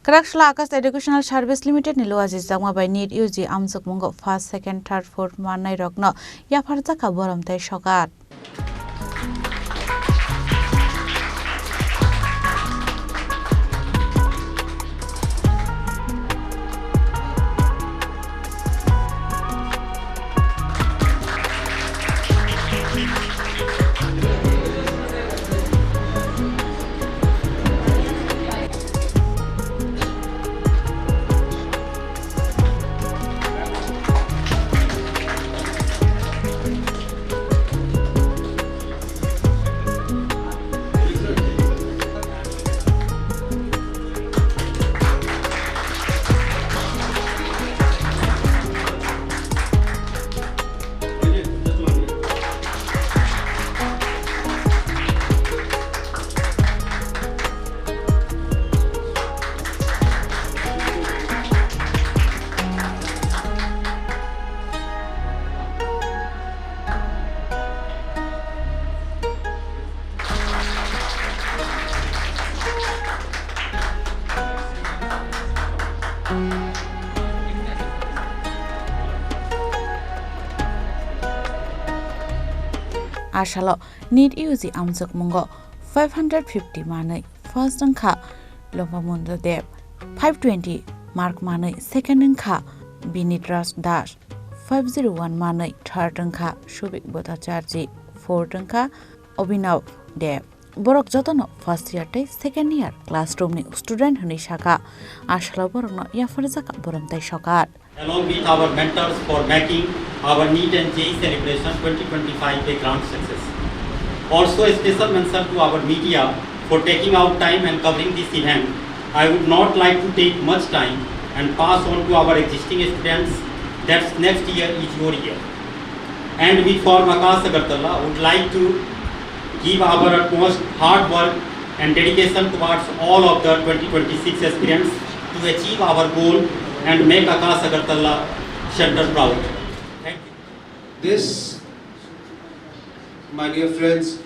Karakshla Aakash Educational Service Limited ni Luwajijakmabai NEET UG Amjukmungo first, second, third, fourth Manairok no Yapharjakha boromtai sokat. Ashalo NEET UG Amjukmungo 550 manai first angkha Lompamundo Dev 520 mark manai second angkha Binit Ras Das 501 manai third angkha Shubik Bhattacharya fourth angkha Abhinav Dev Borok jotono first year tai second year classroom ni student huni shaka Ashalo borokno Yapharjakha boromtai sokat. Along with our mentors for making our NEET and JEE celebration 2025 a grand success. Also a special mention to our media for taking out time and covering this event. I would not like to take much time and pass on to our existing students that next year is your year. And we from Aakash Agartala would like to give our utmost hard work and dedication towards all of the 2026 aspirants to achieve our goal and make Aakash Agartala Center proud. Thank you. This, my dear friends,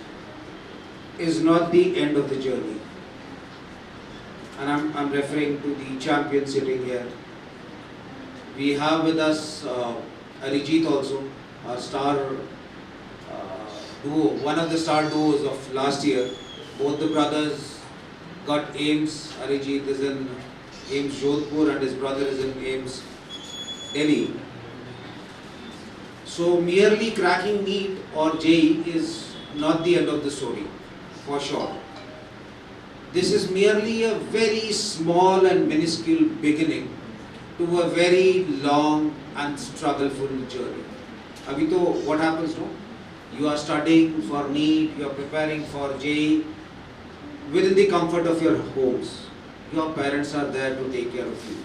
is not the end of the journey. And I'm referring to the champion sitting here. We have with us Arijit also, our star duo, one of the star duos of last year. Both the brothers got AIMS. Arijit is in AIMS Jodhpur and his brother is in AIMS Delhi. So merely cracking NEET or JEE is not the end of the story, for sure. This is merely a very small and minuscule beginning to a very long and struggleful journey. Abhito, what happens now? You are studying for NEET, you are preparing for JEE within the comfort of your homes. Your parents are there to take care of you.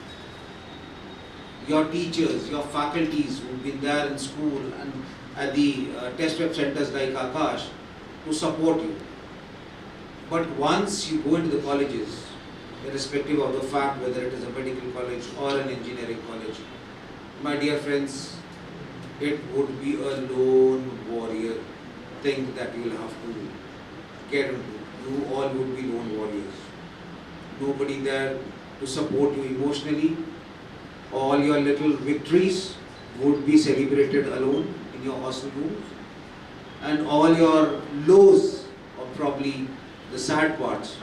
Your teachers, your faculties who've been there in school and at the test prep centers like Aakash to support you. But once you go into the colleges, irrespective of the fact whether it is a medical college or an engineering college, my dear friends, it would be a lone warrior thing that you will have to get into. You all would be lone warriors. Nobody there to support you emotionally. All your little victories would be celebrated alone in your hostel rooms. And all your lows, or probably the sad parts,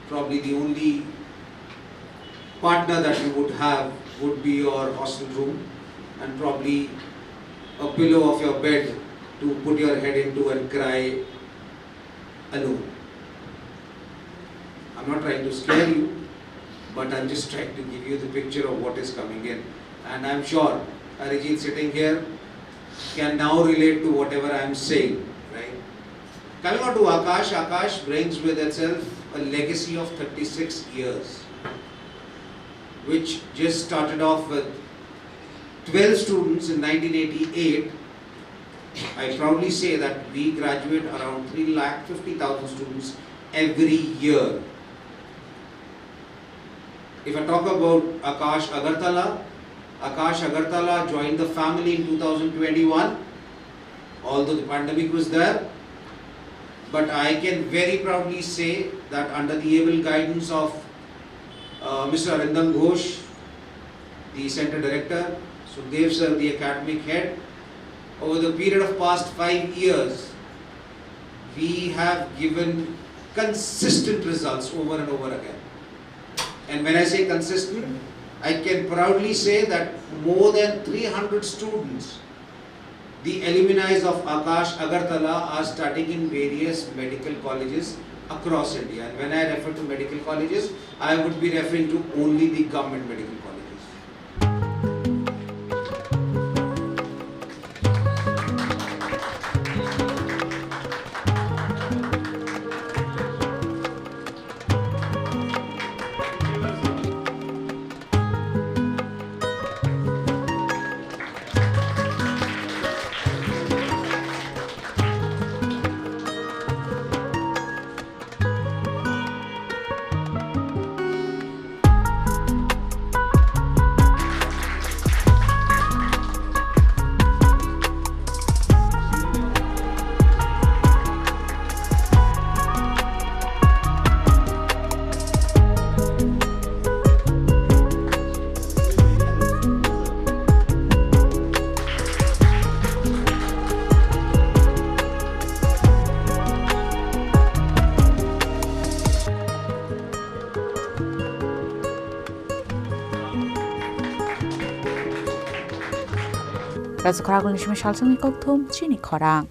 probably the only partner that you would have would be your hostel room and probably a pillow of your bed to put your head into and cry alone. I'm not trying to scare you, but I'm just trying to give you the picture of what is coming in. And I'm sure Arijit sitting here can now relate to whatever I'm saying, right? Coming on to Aakash, Aakash brings with itself a legacy of 36 years, which just started off with 12 students in 1988. I proudly say that we graduate around 350,000 students every year. If I talk about Aakash Agartala joined the family in 2021, although the pandemic was there. But I can very proudly say that under the able guidance of Mr. Arindam Ghosh, the Center Director, Sukhdev sir, the academic head. Over the period of past 5 years, we have given consistent results over and over again. And when I say consistent, I can proudly say that more than 300 students, the alumni of Aakash, Agartala, are studying in various medical colleges across India. And when I refer to medical colleges, I would be referring to only the government medical colleges. Khorang Chini Khorang